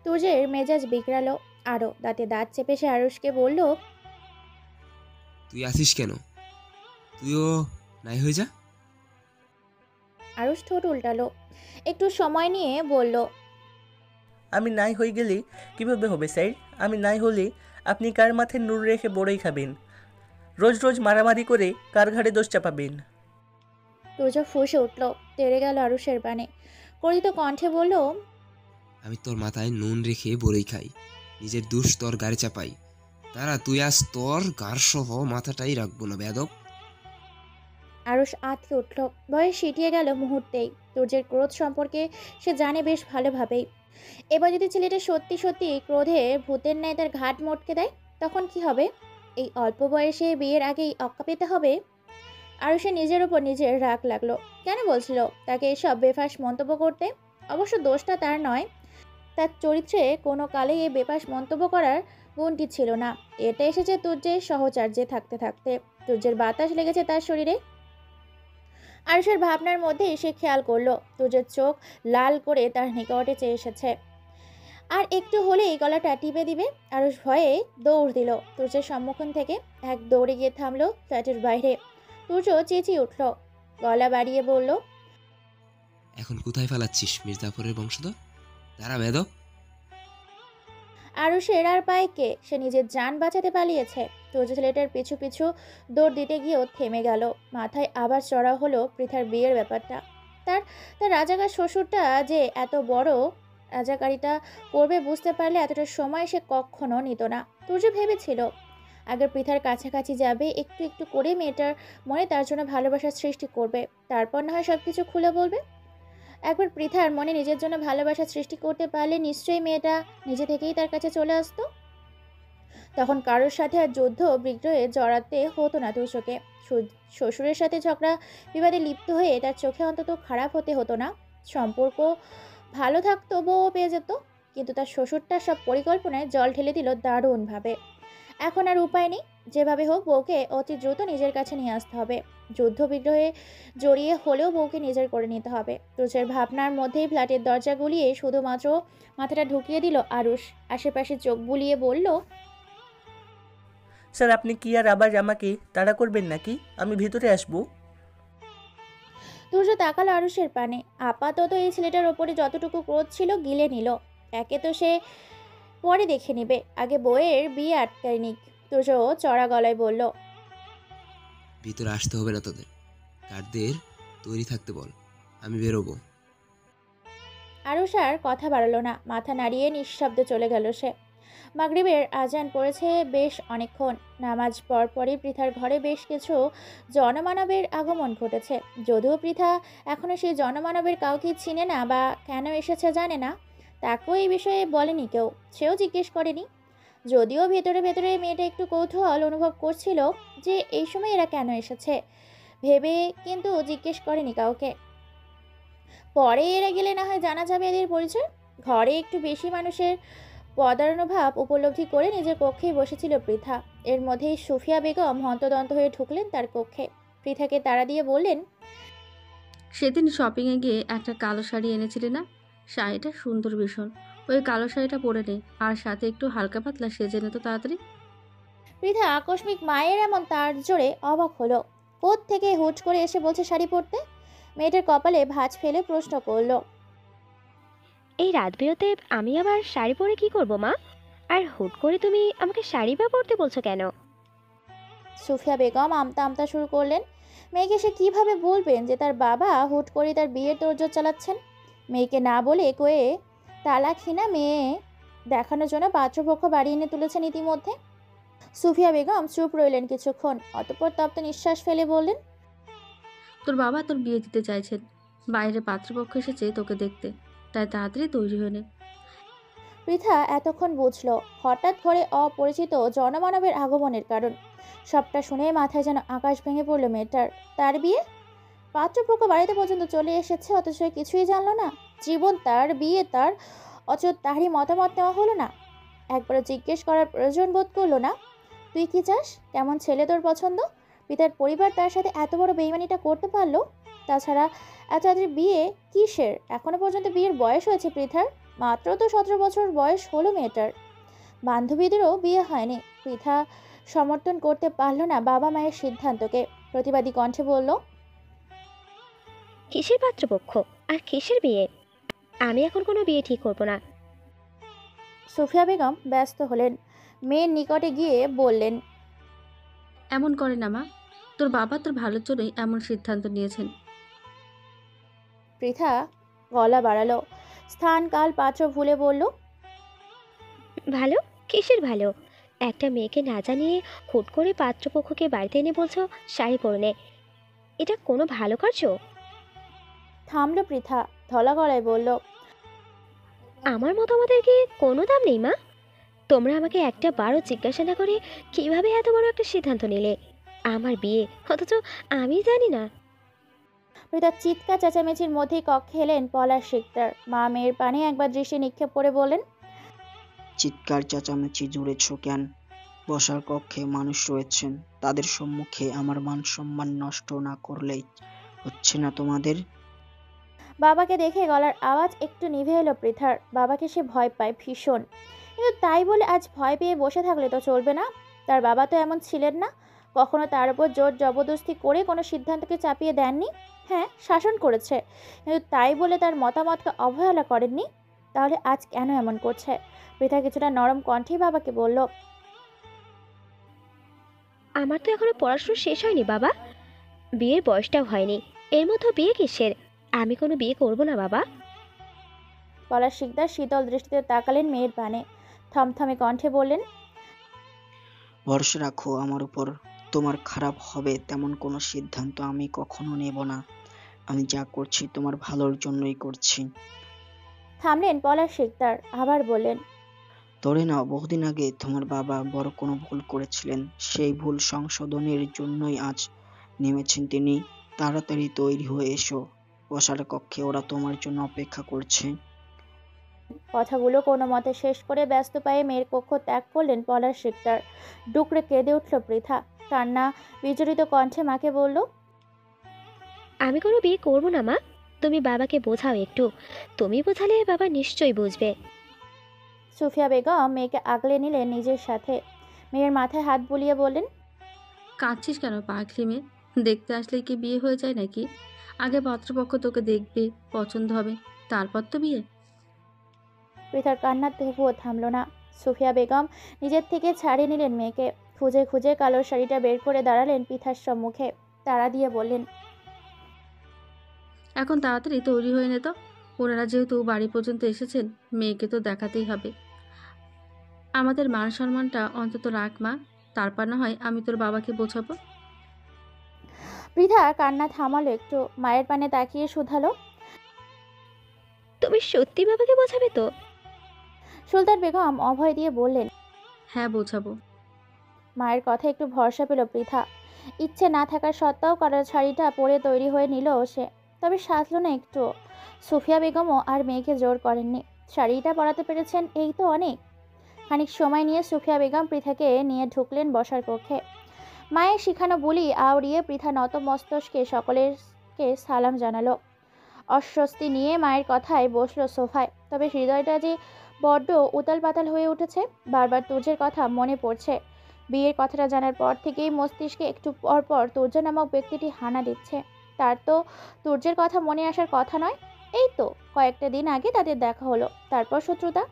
তুর্যের মেজাজ বিগড়ালো আরও। দাঁতে দাঁত চেপে সে আরুষকে বলল, তুই আসিস কেন? তুইও নাই হয়ে যা। আরুষ ঠোঁট উল্টালো, একটু সময় নিয়ে বলল, আমি নাই হয়ে গেলে কীভাবে হবে স্যার? আমি নাই হলে আপনি কার মাথায় নূর রেখে বড়ই খাবেন? রোজ রোজ মারামারি করে কার ঘাড়ে দোষ চাপাবেন? তুর্য ফুঁসে উঠল, তেড়ে গেল আরুষের পানে। ক্রোধিত কণ্ঠে বলল, আমি তোর মাথায় নুন রেখে বড়ই খাই, নিজের দুষ তোর গাড়ি চাপাই। তারা তুই আজ তোর গাড় সহ মাথাটাই রাখবো না বেয়াদব। আরুষ আঁতকে উঠল, ভয়ে সিটিয়ে গেল মুহূর্তেই। তুর্যের ক্রোধ সম্পর্কে সে জানে বেশ ভালোভাবেই। এবার যদি ছেলেটা সত্যি সত্যি ক্রোধে ভূতের ন্যায় তার ঘাট মটকে দেয়, তখন কি হবে? এই অল্প বয়সে বিয়ের আগেই অক্কা পেতে হবে। আরুষের নিজের উপর নিজের রাগ লাগলো। কেন বলছিল তাকে এসব বেফাঁস মন্তব্য করতে? অবশ্য দোষটা তার নয়, তার চরিত্রে কোনো কালেই এই বেফাঁস মন্তব্য করার গুণটি ছিল না। এটা এসেছে তুর্যের সহচার্যে থাকতে থাকতে। তুর্যের বাতাস লেগেছে তার শরীরে। আরুষের ভাবনার মধ্যে সে খেয়াল করলো তুর্যের চোখ লাল করে তার নিকটে চেয়ে এসেছে। আর একটু হলেই গলাটা টিপে দিবে। আরুষ ভয়ে দৌড় দিল তুর্যের সম্মুখীন থেকে। এক দৌড়ে গিয়ে থামলো ফ্ল্যাটের বাইরে। তুর্য চেঁচিয়ে উঠল, গলা বাড়িয়ে বলল, এখন কোথায় ফেলাচ্ছিস মির্জাফরের বংশধর? তারা বেয়াদব। আরুষের আর পায় কে? সে নিজের জান বাঁচাতে পালিয়েছে। তুর্য ছেলেটার পিছু পিছু দৌড় দিতে গিয়েও থেমে গেল। মাথায় আবার চড়া হলো পৃথার বিয়ের ব্যাপারটা। তার তার রাজাকার শ্বশুরটা যে এত বড় রাজাকারিতা করবে বুঝতে পারলে এতটা সময় সে কখনো নিত না। তুর্য ভেবেছিল আগে পৃথার কাছাকাছি যাবে, একটু একটু করে মেয়েটার মনে তার জন্য ভালোবাসার সৃষ্টি করবে, তারপর না হয় সবকিছু খুলে বলবে। একবার পৃথার মনে নিজের জন্য ভালোবাসা সৃষ্টি করতে পারলে নিশ্চয়ই মেয়েটা নিজে থেকেই তার কাছে চলে আসতো। তখন কারোর সাথে আর যুদ্ধ বিগ্রহে জড়াতে হতো না তুষকে। শ্বশুরের সাথে ঝগড়া বিবাদে লিপ্ত হয়ে তার চোখে অন্তত খারাপ হতে হতো না। সম্পর্ক ভালো থাকতো, বউ পেয়ে যেত। কিন্তু তার শ্বশুরটা সব পরিকল্পনায় জল ঢেলে দিল দারুণভাবে। এখন আর উপায় নেই, যেভাবে হোক বউকে অতি দ্রুত নিজের কাছে নিয়ে আসতে হবে। যুদ্ধ বিগ্রহে জড়িয়ে হলেও বউকে নিজের করে নিতে হবে। তুষের ভাবনার মধ্যেই ফ্ল্যাটের দরজা গুলিয়ে শুধুমাত্র মাথাটা ঢুকিয়ে দিল আরুষ। আশেপাশে চোখ বুলিয়ে বলল, স্যার আপনি কি আর আবার আমাকে তাড়া করবেন নাকি? আমি ভিতরে আসবো। তুর্য তাকালো আরুষের পানে। আপাতত এই ছেলেটার ওপরে যতটুকু ক্রোধ ছিল গিলে নিল। একে তো সে পরে দেখে নেবে, আগে বইয়ের বিয়ে আটকায় নিক। তুর্য চড়া গলায় বলল, ভিতরে আসতে হবে না তোদের, গার্ডদের তৈরি থাকতে বল, আমি বেরোবো। আরুষ আর কথা বাড়ালো না, মাথা নাড়িয়ে নিঃশব্দে চলে গেল সে। মাগরিবের আজান পড়েছে বেশ অনেকক্ষণ। নামাজ পরপরই পৃথার ঘরে বেশ কিছু জনমানবের আগমন ঘটেছে। যদিও পৃথা এখনও সেই জনমানবের কাউকে চিনে না বা কেন এসেছে জানে না, তাকেও এই বিষয়ে বলেনি কেউ, সেও জিজ্ঞেস করেনি। যদিও ভেতরে ভেতরে মেয়েটা একটু কৌতূহল অনুভব করছিল যে এই সময় এরা কেন এসেছে, ভেবে কিন্তু জিজ্ঞেস করেনি কাউকে। পরে এরা গেলে না হয় জানা যাবে এদের পরিচয়। ঘরে একটু বেশি মানুষের পদানুভাব উপলব্ধি করে নিজের কক্ষেই বসেছিল পৃথা। এর মধ্যেই সুফিয়া বেগম হন্তদন্ত হয়ে ঢুকলেন তার কক্ষে। পৃথাকে তাড়া দিয়ে বললেন, সেদিন শপিংয়ে গিয়ে একটা কালো শাড়ি এনেছিলি না? শাড়িটা সুন্দর ভীষণ। ওই কালো শাড়িটা পরে নে, আর সাথে একটু হালকা পাতলা সেজে নে তো তাড়াতাড়ি। পৃথা আকস্মিক মায়ের এমন তার জোরে অবাক হলো। থেকে হুট করে এসে বলছে শাড়ি পরতে? মেয়েটার কপালে ভাঁজ ফেলে প্রশ্ন করলো, এই রাত বিরেতে আমি আবার শাড়ি পরে কি করব মা? আর হুট করে তুমি আমাকে শাড়ি বা পরতে বলছো কেন? সুফিয়া বেগম আমতা আমতা শুরু করলেন। মেয়েকে সে কিভাবে বলবেন যে তার বাবা হুট করে তার বিয়ের তোড়জোড় চালাচ্ছেন? মেয়েকে না বলে কয়ে তালাকহীনা মেয়ে দেখানোর জন্য পাত্রপক্ষ বাড়ি এনে তুলেছেন ইতিমধ্যে। সুফিয়া বেগম চুপ রইলেন কিছুক্ষণ, অতঃপর তপ্ত নিঃশ্বাস ফেলে বললেন, তোর বাবা তোর বিয়ে দিতে চাইছেন, বাইরে পাত্রপক্ষ এসেছে তোকে দেখতে, তাই তাড়াতাড়ি তৈরি হয়ে নে। পৃথা এতক্ষণ বুঝলো হঠাৎ ঘরে অপরিচিত জনমানবের আগমনের কারণ। সবটা শুনে মাথায় যেন আকাশ ভেঙে পড়ল মেয়েটার। তার বিয়ে? পাত্রপক্ষ বাড়িতে পর্যন্ত চলে এসেছে, অথচ সে কিছুই জানলো না। জীবন তার, বিয়ে তার, অথচ তারই মতামত নেওয়া হলো না। একবারও জিজ্ঞেস করার প্রয়োজন বোধ করলো না, তুই কি চাস, কেমন ছেলে তোর পছন্দ? পিতার পরিবার তার সাথে এত বড় বেইমানিটা করতে পারলো। তাছাড়া এত তাদের বিয়ে কিসের? এখনো পর্যন্ত বিয়ের বয়স হয়েছে পৃথার। মাত্র তো 17 বছর বয়স হলো মেয়েটার। বান্ধবীদেরও বিয়ে হয়নি। পৃথা সমর্থন করতে পারল না বাবা মায়ের সিদ্ধান্তকে। প্রতিবাদী কণ্ঠে বলল, কিসের পাত্রপক্ষ আর কিসের বিয়ে? আমি এখন কোনো বিয়ে ঠিক করবো না। সুফিয়া বেগম ব্যস্ত হলেন। মেয়ের নিকটে গিয়ে বললেন, এমন করে না মা, তোর বাবা তোর ভালোর জন্যই এমন সিদ্ধান্ত নিয়েছেন। পৃথা গলা বাড়ালো। স্থান কাল পাত্র ভুলে বলল, ভালো? কিসের ভালো? একটা মেয়েকে না জানিয়ে হুট করে পাত্রপক্ষকে বাড়িতে এনে বলছো শাড়ি পরে নে। এটা কোনো ভালো কার্য? থামলো পৃথা। ধলা গলায় বলল, আমার মতামতের কি কোনো দাম নেই মা? তোমরা আমাকে একটা বারও জিজ্ঞাসা না করে কিভাবে এত বড় একটা সিদ্ধান্ত নিলে? আমার বিয়ে, অথচ আমি জানি না। পৃথা চিৎকার চেঁচামেচির মধ্যেই কক্ষে এলেন পলাশ শিকদার। মা মেয়ের পানে একবার দৃষ্টি নিক্ষেপ করে বলেন, চিৎকার চেঁচামেচি জুড়েছ কেন? বসার কক্ষে মানুষ রয়েছেন, তাদের সম্মুখে আমার মান সম্মান নষ্ট না করলেই হচ্ছে না তোমাদের? বাবাকে দেখে গলার আওয়াজ একটু নিভে এলো পৃথার। বাবাকে সে ভয় পায় ভীষণ, কিন্তু তাই বলে আজ ভয় পেয়ে বসে থাকলে তো চলবে না। তার বাবা তো এমন ছিলেন না, কখনো তার উপর জোর জবরদস্তি করে কোনো সিদ্ধান্তকে চাপিয়ে দেননি। হ্যাঁ, শাসন করেছে, কিন্তু তাই বলে তার মতামতকে অবহেলা করেননি। তাহলে আজ কেন এমন করছে? পৃথা কিছুটা নরম কণ্ঠেই বাবাকে বলল, আমার তো এখনো পড়াশোনা শেষ হয়নি বাবা, বিয়ের বয়সটাও হয়নি। এর মধ্যে বিয়ে কিসের? আমি কোনো বিয়ে করব না বাবা। পলাশ শিকদার শীতল দৃষ্টিতে তাকালেন মেয়ের পানে। থমথমে কণ্ঠে বললেন, ভরসা রাখো আমার উপর। তোমার খারাপ হবে তেমন কোনো সিদ্ধান্ত আমি কখনো নেব না। আমি যা করছি তোমার ভালোর জন্যই করছি। থামলেন পলাশ শিকদার। আবার বললেন, ধরে নাও বহুদিন আগে তোমার বাবা বড় কোনো ভুল করেছিলেন, সেই ভুল সংশোধনের জন্যই আজ নেমেছেন তিনি। তাড়াতাড়ি তৈরি হয়ে এসো, বসার কক্ষে ওরা তোমার জন্য অপেক্ষা করছে। কথাগুলো কোনো মতে শেষ করে ব্যস্ত পায়ে মেয়ের কক্ষ ত্যাগ করলেন পলাশ শিকদার। ডুকরে কেঁদে উঠল পৃথা। কান্না বিচলিত কণ্ঠে মাকে বলল, আমি কোনো বিয়ে করব না মা, তুমি বাবাকে বোঝাও একটু। তুমি বোঝালে বাবা নিশ্চয়ই বুঝবে। সুফিয়া বেগম মেয়েকে আগলে নিলেন নিজের সাথে। মেয়ের মাথায় হাত বুলিয়ে বললেন, কাঁদছিস কেন পাগলি মেয়ে? দেখতে আসলে কি বিয়ে হয়ে যায় নাকি? আগে পাত্রপক্ষ তোকে দেখবে, পছন্দ হবে, তারপর তো বিয়ে। পৃথার কান্নার তবুও থামল না। সুফিয়া বেগম নিজের থেকে ছাড়িয়ে নিলেন মেয়েকে। খুঁজে খুঁজে কালোর শাড়িটা বের করে দাঁড়ালেন পৃথার সম্মুখে। তাড়া দিয়ে বললেন, এখন তাড়াতাড়ি তৈরি হয়ে নে তো। ওনারা যেহেতু বাড়ি পর্যন্ত এসেছেন, মেয়েকে তো দেখাতেই হবে। আমাদের মান সম্মানটা অন্তত রাখ মা, তারপর না হয় আমি তোর বাবাকে বোঝাবো। পৃথা কান্না থামালো একটু। মায়ের পানে তাকিয়ে শুধালো, তুমি সত্যি বাবাকে বোঝাবে তো? সুলতান বেগম অভয় দিয়ে বললেন। হ্যাঁ, বোঝাবো। মায়ের কথা একটু ভরসা পেল পৃথা। ইচ্ছে না থাকার সত্ত্বেও কারোর শাড়িটা পরে তৈরি হয়ে নিল সে। তবে সাজল না একটু। সুফিয়া বেগমও আর মেয়েকে জোর করেননি। শাড়িটা পরাতে পেরেছেন, এই তো অনেক। খানিক সময় নিয়ে সুফিয়া বেগম পৃথাকে নিয়ে ঢুকলেন বসার কক্ষে। মায়ের শিখানো বুলি আওড়িয়ে পৃথা নত মস্তকে সকলেরকে সালাম জানালো। অস্বস্তি নিয়ে মায়ের কথায় বসলো সোফায়। তবে হৃদয়টা যে বড্ড উতাল পাতাল হয়ে উঠেছে। বারবার তুর্যের কথা মনে পড়ছে। বিয়ের কথাটা জানার পর থেকেই মস্তিষ্কে একটু পর পর তুর্য নামক ব্যক্তিটি হানা দিচ্ছে। তার তো তুর্যের কথা মনে আসার কথা নয়। এই তো কয়েকটা দিন আগে তাদের দেখা হলো, তারপর শত্রুতা।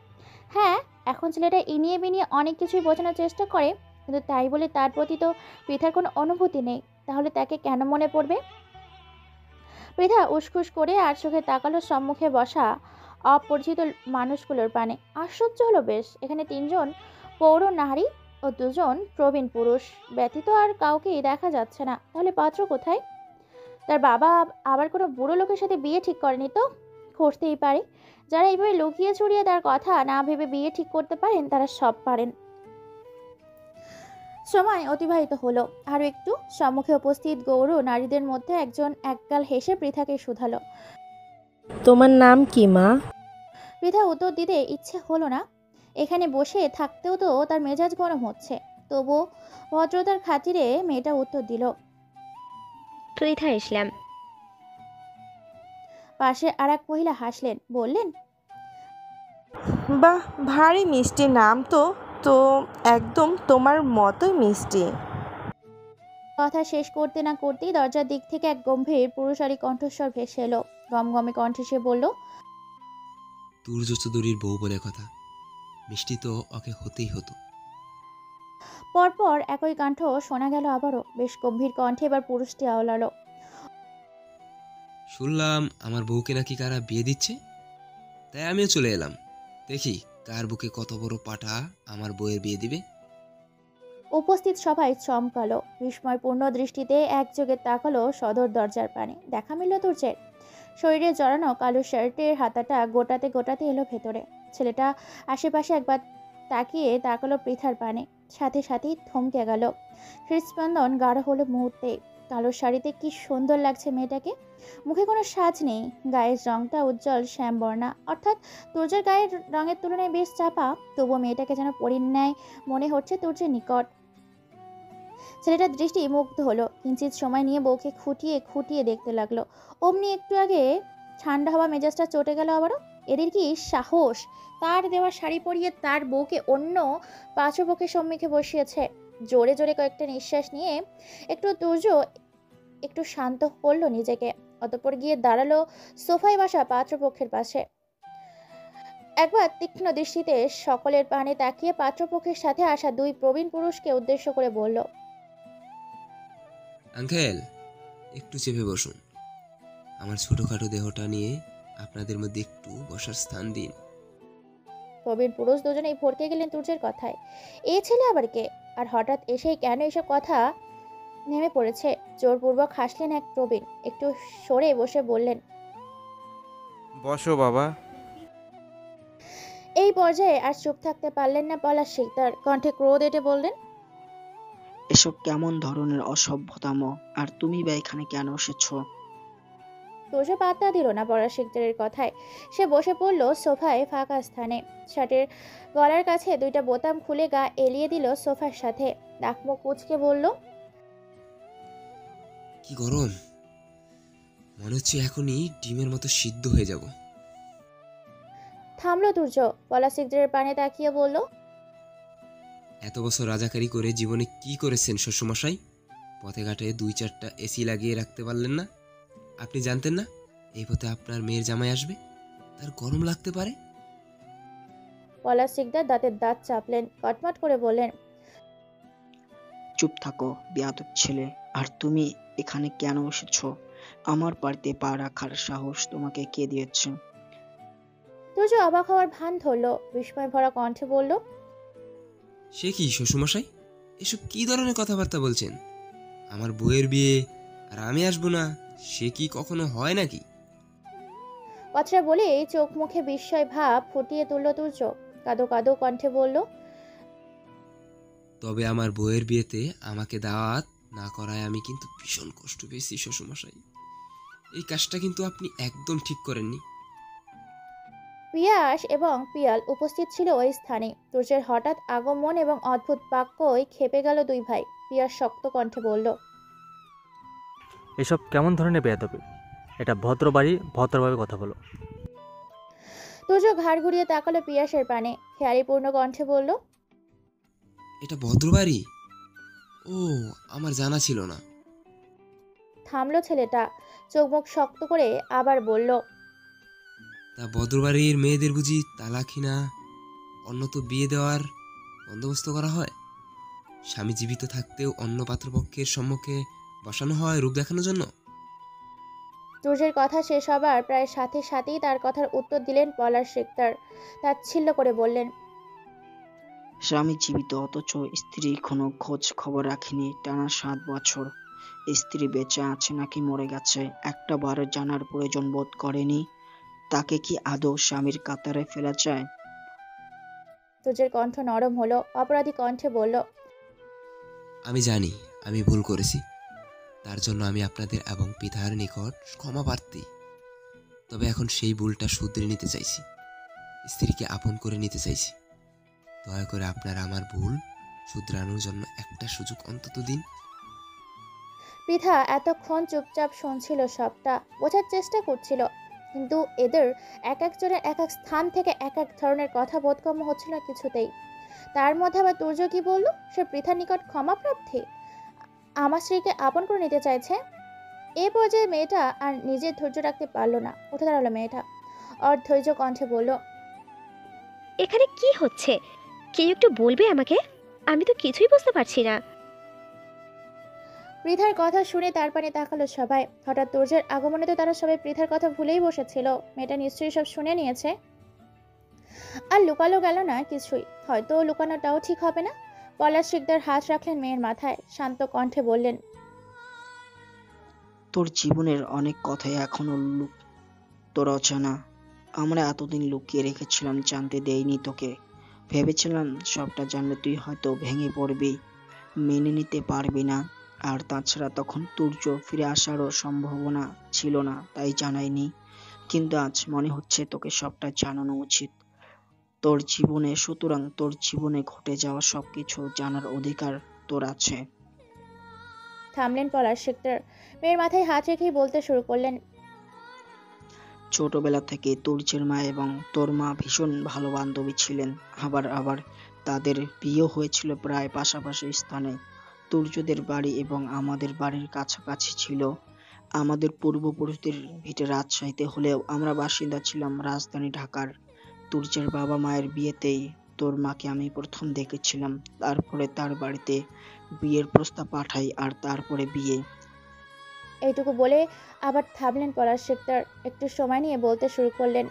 হ্যাঁ, এখন ছেলেটা ইনিয়ে বিনিয়ে অনেক কিছুই বোঝানোর চেষ্টা করে, কিন্তু তাই বলে তার প্রতি তো পৃথার কোনো অনুভূতি নেই। তাহলে তাকে কেন মনে পড়বে? পৃথা উসখুস করে আর চোখে তাকালো সম্মুখে বসা অপরিচিত মানুষগুলোর পানে। আশ্চর্য হলো বেশ। এখানে 3জন পৌর নারী ও 2জন প্রবীণ পুরুষ ব্যতীত আর কাউকেই দেখা যাচ্ছে না। তাহলে পাত্র কোথায়? তার বাবা আবার কোনো বুড়ো লোকের সাথে বিয়ে ঠিক করেনি তো? করতেই পারে। যারা এইভাবে লুকিয়ে চুরিয়ে তার কথা না ভেবে বিয়ে ঠিক করতে পারেন, তারা সব পারেন। সময় অতিবাহিত হলো। আরও একটু। সম্মুখে উপস্থিত গৌর নারীদের মধ্যে একজন একগাল হেসে পৃথাকে শুধালো। তোমার নাম কি মা? পৃথা উত্তর দিতে ইচ্ছে হলো না। এখানে বসে থাকতেও তো তার মেজাজ গরম হচ্ছে। তবুও ভদ্রতার খাতিরে মেয়েটা উত্তর দিল। পৃথা ইসলাম। পাশে আর এক মহিলা হাসলেন, বললেন, বাহ, ভারী মিষ্টি নাম তো। তো একদম তোমার মতোই মিষ্টি। কথা শেষ করতে না করতেই দরজার দিক থেকে এক গম্ভীর পুরুষালী কণ্ঠস্বর ভেসে এলো। গমগমে কণ্ঠে সে বলল, তুর্য চৌধুরীর বউ বলে কথা, মিষ্টি তো ওকে হতেই হতো। পরপর একই কণ্ঠ শোনা গেল আবারও। বেশ গম্ভীর কণ্ঠে এবার পুরুষটি আওলালো, শুনলাম আমার বউকে নাকি কারা বিয়ে দিচ্ছে, তাই আমিও চলে এলাম। দেখি কার বুকে কত বড় পাঠা আমার বউয়ের বিয়ে দিবে। উপস্থিত সবাই চমকালো। বিস্ময়পূর্ণ দৃষ্টিতে একযোগে তাকালো সদর দরজার পানে। দেখা মিলল তুর্যের। শরীরে জড়ানো কালো শার্টের হাতাটা গোটাতে গোটাতে এলো ভেতরে। ছেলেটা আশেপাশে একবার তাকিয়ে তাকালো পৃথার পানে। সাথে সাথেই থমকে গেল। হৃদস্পন্দন গাঢ় হলো মুহূর্তে। কালো শাড়িতে কি সুন্দর লাগছে মেয়েটাকে। মুখে কোনো সাজ নেই, গায়ের রংটা উজ্জ্বল শ্যামবর্ণা, অর্থাৎ তুর্যের গায়ের রঙের তুলনায় বেশ চাপা। তবুও মেয়েটাকে যেন পরীর ন্যায় মনে হচ্ছে তুর্যের নিকট। ছেলেটার দৃষ্টি মুগ্ধ হলো। কিঞ্চিত সময় নিয়ে বউকে খুঁটিয়ে খুঁটিয়ে দেখতে লাগলো। অমনি একটু আগে ঠান্ডা হওয়া মেজাজটা চটে গেল আবারও। এদের কি সাহস, তার দেওয়া শাড়ি পরিয়ে তার বউকে অন্য পাঁচপক্ষের সম্মুখে বসিয়েছে। জোরে জোরে কয়েকটা নিঃশ্বাস নিয়ে তুর্য একটু শান্ত করলো নিজেকে। অতঃপর গিয়ে দাঁড়ালো সোফায় বসা পাত্রপক্ষের পাশে। একবার তীক্ষ্ণ দৃষ্টিতে সকলের পানে তাকিয়ে পাত্রপক্ষের সাথে আসা দুই প্রবীণ পুরুষকে উদ্দেশ্য করে বলল, আঙ্কেল, একটু চেপে বসুন। আমার ছোটখাটো দেহটা নিয়ে আপনাদের মধ্যে একটু বসার স্থান দিন। প্রবীণ পুরুষ দুজনেই ভড়কে গেলেন তুর্যের কথায়। এ ছেলে আবার কে, আর হঠাৎ এসেই কেন এসব কথা নেমে পড়েছে। জোরপূর্বক হাসলেন এক প্রবীণ। একটু সরে বসে বললেন, বসো বাবা। এই পর্যায়ে আর চুপ থাকতে পারলেন না পলাশ শিকদার। কণ্ঠে ক্রোধ এঁটে বললেন, এসব কেমন ধরনের অসভ্যতাম? আর তুমি বা এখানে কেন এসেছো? তুর্য পাত্তা দিল না পলাশ শিকদারের কথায়। সে বসে পড়ল সোফায় ফাঁকা স্থানে। শার্টের গলার কাছে দুইটা বোতাম খুলে গা এলিয়ে দিল সোফার সাথে। নাক মুখ কুঁচকে বলল, কি গরম, মনে হচ্ছে এখনই ডিমের মতো সিদ্ধ হয়ে যাব। থামলো তুর্য। পলাশ শিকদারের পানে তাকিয়ে বলল, এত বছর রাজাকারি করে জীবনে কি করেছেন শ্বশুরমশাই? পথে ঘাটে 2-4টা এসি লাগিয়ে রাখতে পারলেন না? আপনি জানতেন না এই পথে আপনার মেয়ের জামাই আসবে, তার গরম লাগতে পারে? পলাশ শিকদার দাঁতের দাঁত চাপলেন। কটমট করে বললেন, চুপ থাকো বেয়াদব ছেলে। আর তুমি এখানে কেন এসেছো? আমার বাড়িতে পা রাখার সাহস তোমাকে কে দিয়েছে? তুর্য অবাক হওয়ার ভান ধরলো। বিস্ময় ভরা কণ্ঠে বলল, সে কি শ্বশুরমশাই, এসব কি ধরনের কথাবার্তা বলছেন? আমার বউয়ের বিয়ে আর আমি আসবো না, সে কি কখনো হয় নাকি? কথাটা বলেই চোখ মুখে বিস্ময় ভাব ফুটিয়ে তুলল তুর্য। কাঁদো কাঁদো কণ্ঠে বলল, তবে আমার বউয়ের বিয়েতে আমাকে দাওয়াত না করায় আমি কিন্তু ভীষণ কষ্ট পেয়েছি শ্বশুরমশাই। এই কাজটা কিন্তু আপনি একদম ঠিক করেননি। পিয়াস এবং পিয়াল উপস্থিত ছিল ওই স্থানে। তুর্যের হঠাৎ আগমন এবং অদ্ভুত বাক্যই খেপে গেল দুই ভাই। পিয়াস শক্ত কণ্ঠে বলল, এসব কেমন ধরনের বেয়াদবি? এটা ভদ্র বাড়ি, ভদ্রভাবে কথা বলো। তুর্য ঘাড় ঘুরিয়ে তাকালো পিয়াসের পানে। খেয়ালিপূর্ণ কণ্ঠে বলল, এটা ভদ্রবাড়ি? ও, আমার জানা ছিল না। থামলো ছেলেটা। চোখ মুখ শক্ত করে আবার বলল, তা ভদ্রবাড়ির মেয়েদের বুঝি তালাকিনা অন্য তো বিয়ে দেওয়ার বন্দোবস্ত করা হয়? স্বামী জীবিত থাকতেও অন্য পাত্রপক্ষের সম্মুখে বসানো হয় রূপ দেখানোর জন্য? তুর্যের কথা শেষ হবার প্রায় সাথে সাথেই তার কথার উত্তর দিলেন পলাশ শিকদার। তাচ্ছিল্য করে বললেন, স্বামী জীবিত অথচ স্ত্রী কোনো খোঁজ খবর রাখেনি টানা 7 বছর। স্ত্রী বেঁচে আছে নাকি মরে গেছে একটা বার জানার প্রয়োজন বোধ করেনি। তাকে কি আদৌ স্বামীর কাতারে ফেলা যায়? তুর্যের কণ্ঠ নরম হলো। অপরাধী কণ্ঠে বলল, আমি জানি আমি ভুল করেছি, তার জন্য আমি আপনাদের এবং পিতার নিকট ক্ষমা প্রার্থী। তবে এখন সেই ভুলটা শুধরে নিতে চাইছি, স্ত্রীকে আপন করে নিতে চাইছি। দয়া করে আপনারা আমার ভুল শুধরানোর জন্য একটা সুযোগ অন্তত দিন। পৃথা এতক্ষণ চুপচাপ শুনছিল, সবটা বোঝার চেষ্টা করছিল। কিন্তু এদের এক একজনের এক এক স্থান থেকে এক এক ধরনের কথা বোধগম্য হচ্ছিল না কিছুতেই। তার মধ্যে আবার তুর্য কি বলল, সে পৃথার নিকট ক্ষমা প্রার্থী, আমার স্ত্রীকে আপন করে নিতে চাইছে। এ পর্যায়ে মেয়েটা আর নিজের ধৈর্য রাখতে পারলো না, উঠে দাঁড়ালো মেয়েটা। অধৈর্য কণ্ঠে বলল, এখানে কি হচ্ছে? কেউ একটু বলবে আমাকে? আমি তো কিছুই বুঝতে পারছি না। পৃথার কথা শুনে তার পানে তাকালো সবাই। হঠাৎ তুর্যের আগমনে তো তারা সবাই পৃথার কথা ভুলেই বসেছিল। মেয়েটা নিশ্চয়ই সব শুনে নিয়েছে, আর লুকালো গেল না কিছুই। হয়তো লুকানোটাও ঠিক হবে না। পলাশ শিকদার হাত রাখলেন মেয়ের মাথায়, শান্ত কণ্ঠে বললেন, তোর জীবনের অনেক কথাই এখনো তোর অজানা। আমরা এতদিন লুকিয়ে রেখেছিলাম, জানতে দেইনি তোকে। ভেবেছিলাম সবটা জানলে তুই হয়তো ভেঙে পড়বি, মেনে নিতে পারবি না। আর তাছাড়া তখন তুর্য ফিরে আসারও সম্ভাবনা ছিল না, তাই জানাইনি। কিন্তু আজ মনে হচ্ছে তোকে সবটা জানানো উচিত তোর জীবনে। সুতরাং তোর জীবনে ঘটে যাওয়া সবকিছু জানার অধিকার তোর আছে। থামলেন পলাশ শিকদার। মেয়ের মাথায় হাত রেখেই বলতে শুরু করলেন, ছোটবেলা থেকে তুর্যের মা এবং তোর মা ভীষণ ভালো বান্ধবী ছিলেন। আবার আবার তাদের বিয়ে হয়েছিল প্রায় পাশাপাশি স্থানে। তুর্যদের বাড়ি এবং আমাদের বাড়ির কাছাকাছি ছিল। আমাদের পূর্বপুরুষদের ভিটে রাজশাহীতে হলেও আমরা বাসিন্দা ছিলাম রাজধানী ঢাকার। তুর্যের বাবা মায়ের বিয়েতেই তোর মাকে আমি প্রথম দেখেছিলাম। তারপরে তার বাড়িতে বিয়ের প্রস্তাব পাঠাই, আর তারপরে বিয়ে। এইটুকু বলে আবার থামলেন পলাশ শিকদার। একটু সময় নিয়ে বলতে শুরু করলেন,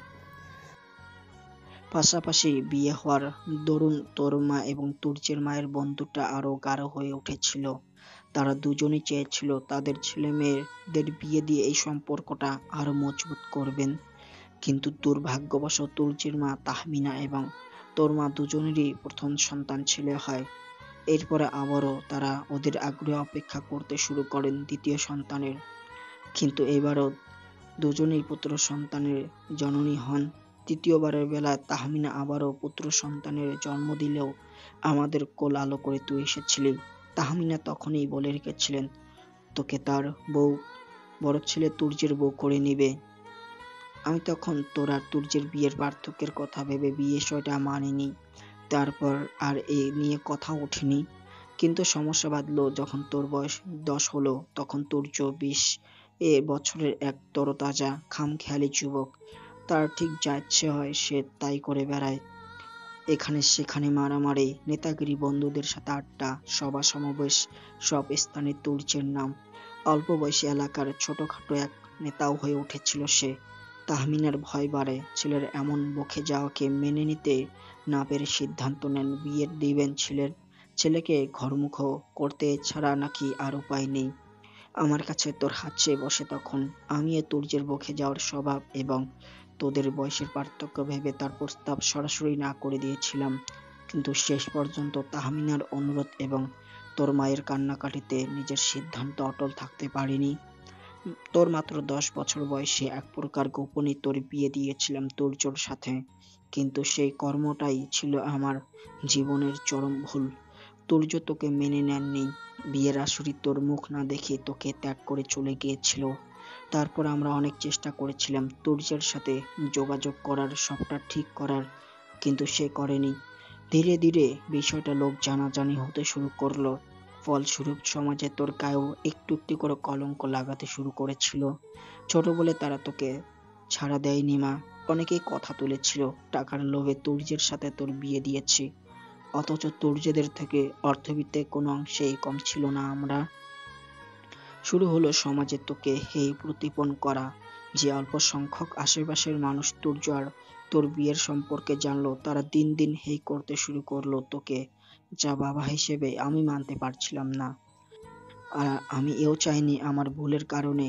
পাশাপাশি বিয়ে হওয়ার দরুন তোর মা এবং তুর্যের মায়ের বন্ধুটা আরো গাঢ় হয়ে উঠেছিল। তারা দুজনেই চেয়েছিল তাদের ছেলে মেয়েদের বিয়ে দিয়ে এই সম্পর্কটা আরো মজবুত করবেন। কিন্তু দুর্ভাগ্যবশত তুর্যের মা তাহমিনা এবং তোর মা দুজনেরই প্রথম সন্তান ছেলে হয়। এরপরে আবারও তারা ওদের আগ্রহে অপেক্ষা করতে শুরু করেন দ্বিতীয় সন্তানের। কিন্তু এবারও দুজনেই পুত্র সন্তানের জননী হন। তৃতীয়বারের বেলায় তাহমিনা আবারও পুত্র সন্তানের জন্ম দিলেও আমাদের কোল আলো করে তুই এসেছিলি। তাহমিনা তখনই বলে রেখেছিলেন তোকে তার বউ, বড় ছেলে তুর্যের বউ করে নিবে। আমি তখন তোর আর তুর্যের বিয়ের পার্থক্যের কথা ভেবে বিষয়টা মানিনি। তারপর আর এ নিয়ে কথা ওঠেনি। কিন্তু সমস্যা বাঁধলো যখন তোর বয়স 10 হলো। তখন তুর্য 20 বছরের এক তরতাজা খামখেয়ালি যুবক। তার ঠিক যা ইচ্ছে হয় সে তাই করে বেড়ায়। এখানে সেখানে মারামারি, নেতাগিরি, বন্ধুদের সাথে আড্ডা, সভা সমাবেশ, সব স্থানে তুর্যের নাম। অল্প বয়সী এলাকার ছোটখাটো এক নেতাও হয়ে উঠেছিল সে। তাহমিনার ভয় বাড়ে ছেলের এমন বকে যাওয়াকে মেনে নিতে না পেরে সিদ্ধান্ত নেন বিয়ে দিবেন ছেলেকে ঘরমুখ করতে ছাড়া নাকি আর উপায় নেই। আমার কাছে তোর হাত চেয়ে বসে তখন। আমিও তুর্যের বকে যাওয়ার স্বভাব এবং তোদের বয়সের পার্থক্য ভেবে তার প্রস্তাব সরাসরি না করে দিয়েছিলাম। কিন্তু শেষ পর্যন্ত তাহমিনার অনুরোধ এবং তোর মায়ের কান্নাকাটিতে নিজের সিদ্ধান্ত অটল থাকতে পারিনি। তোর মাত্র 10 বছর বয়সে এক প্রকার গোপনে তোর বিয়ে দিয়েছিলাম তুর্যর সাথে। কিন্তু সেই কর্মটাই ছিল আমার জীবনের চরম ভুল। তুর্য তোকে মেনে নেননি। বিয়ের আসরে তোর মুখ না দেখে তোকে ত্যাগ করে চলে গিয়েছিল। তারপর আমরা অনেক চেষ্টা করেছিলাম তুর্যের সাথে যোগাযোগ করার, সবটা ঠিক করার, কিন্তু সে করেনি। ধীরে ধীরে বিষয়টা লোক জানাজানি হতে শুরু করলো। ফলস্বরূপ সমাজে তোর গায়েও একটু একটু করে কলঙ্ক লাগাতে শুরু করেছিল। ছোট বলে তারা তোকে ছাড়া দেয়নি মা। অনেকেই কথা তুলেছিল টাকার লোভে তুর্যের সাথে তোর বিয়ে দিয়েছি। অথচ তুর্যদের থেকে অর্থবিত্তে কোনো অংশেই কম ছিল না আমরা। শুরু হলো সমাজে তোকে হেয় প্রতিপন্ন করা। যে অল্প সংখ্যক আশেপাশের মানুষ তুর্য আর তোর বিয়ের সম্পর্কে জানলো, তারা দিন দিন হেয় করতে শুরু করলো তোকে, যা বাবা হিসেবে আমি মানতে পারছিলাম না। আর আমি এও চাইনি আমার ভুলের কারণে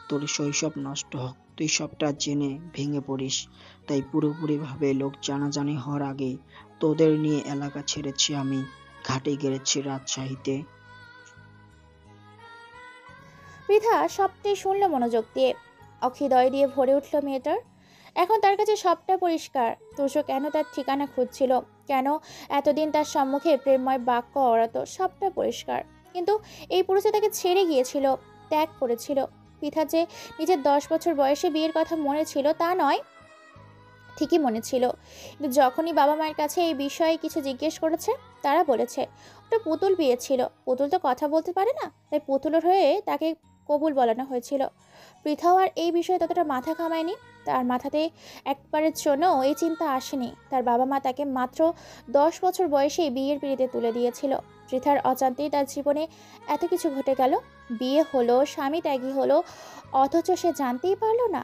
তোর শৈশব নষ্ট হোক, তুই সবটা জেনে ভেঙে পড়িস। তাই পুরোপুরিভাবে লোক জানাজানি হওয়ার আগে তোদের নিয়ে এলাকা ছেড়েছি আমি, ঘাটে গেড়েছি রাজশাহীতে। পৃথা সবটাই শুনল মনোযোগ দিয়ে। অক্ষিদয় দিয়ে ভরে উঠল মেয়েটার। এখন তার কাছে সবটা পরিষ্কার। তুষো কেন তার ঠিকানা খুঁজছিল, কেন এতদিন তার সম্মুখে প্রেমময় বাক্য অড়াতো, সবটা পরিষ্কার। কিন্তু এই পুরুষে তাকে ছেড়ে গিয়েছিল, ত্যাগ করেছিল। পৃথার যে নিজের 10 বছর বয়সে বিয়ের কথা মনে ছিল তা নয়, ঠিকই মনে ছিল। কিন্তু যখনই বাবা মায়ের কাছে এই বিষয়ে কিছু জিজ্ঞেস করেছে, তারা বলেছে ওটা পুতুল বিয়ে ছিল। পুতুল তো কথা বলতে পারে না, তাই পুতুলের হয়ে তাকে কবুল বলানো হয়েছিল। পৃথাও আর এই বিষয়ে ততটা মাথা ঘামায়নি। তার মাথাতে একবারের জন্য এই চিন্তা আসেনি তার বাবা মা তাকে মাত্র 10 বছর বয়সেই বিয়ের পিঁড়িতে তুলে দিয়েছিল। পৃথার অজান্তেই তার জীবনে এত কিছু ঘটে গেল। বিয়ে হলো, স্বামী ত্যাগী হলো, অথচ সে জানতেই পারলো না।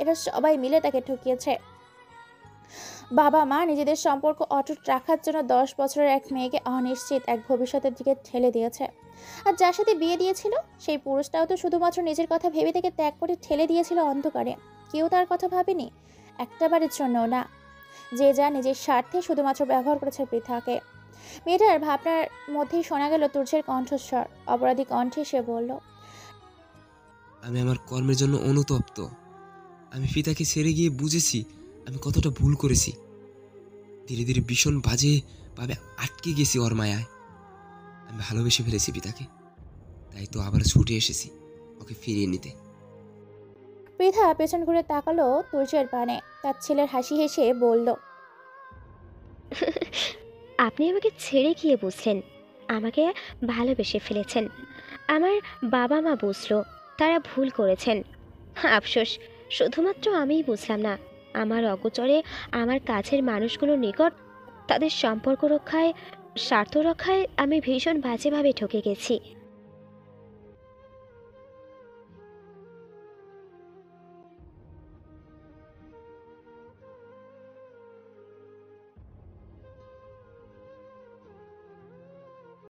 এরা সবাই মিলে তাকে ঠকিয়েছে। বাবা মা নিজেদের সম্পর্ক অটুট রাখার জন্য 10 বছরের এক মেয়েকে অনিশ্চিত এক ভবিষ্যতের দিকে ঠেলে দিয়েছে। আর যার সাথে বিয়ে দিয়েছিল সেই পুরুষটাও তো শুধুমাত্র নিজের কথা ভেবে তাকে ত্যাগ করে ঠেলে দিয়েছিল অন্ধকারে। কেউ তার কথা ভাবেনি, একটাবারের জন্যও না। যে যা নিজের স্বার্থে শুধুমাত্র ব্যবহার করেছে পৃথাকে। মেয়েটার ভাবনার মধ্যেই শোনা গেল তুর্যের কণ্ঠস্বর। অপরাধী কণ্ঠে সে বলল, আমি আমার কর্মের জন্য অনুতপ্ত। আমি পিতাকে ছেড়ে গিয়ে বুঝেছি আমি কতটা ভুল করেছি। ধীরে ধীরে ভীষণ বাজে ভাবে আটকে গেছি ওর মায়ায়। আমি ভালোবেসে ফেলেছি পিতাকে, তাই তো আবার ছুটে এসেছি ওকে ফিরিয়ে নিতে। পৃথা পেছন ঘুরে তাকালো তুর্যের পানে। তার ছেলের হাসি হেসে বলল, আপনি আমাকে ছেড়ে গিয়ে বুঝলেন, আমাকে ভালোবেসে ফেলেছেন। আমার বাবা মা বুঝলো তারা ভুল করেছেন। আফসোস শুধুমাত্র আমিই বুঝলাম না। আমার অগোচরে আমার কাছের মানুষগুলোর নিকট তাদের সম্পর্ক রক্ষায়, স্বার্থ রক্ষায় আমি ভীষণ বাজেভাবে ঠকে গেছি।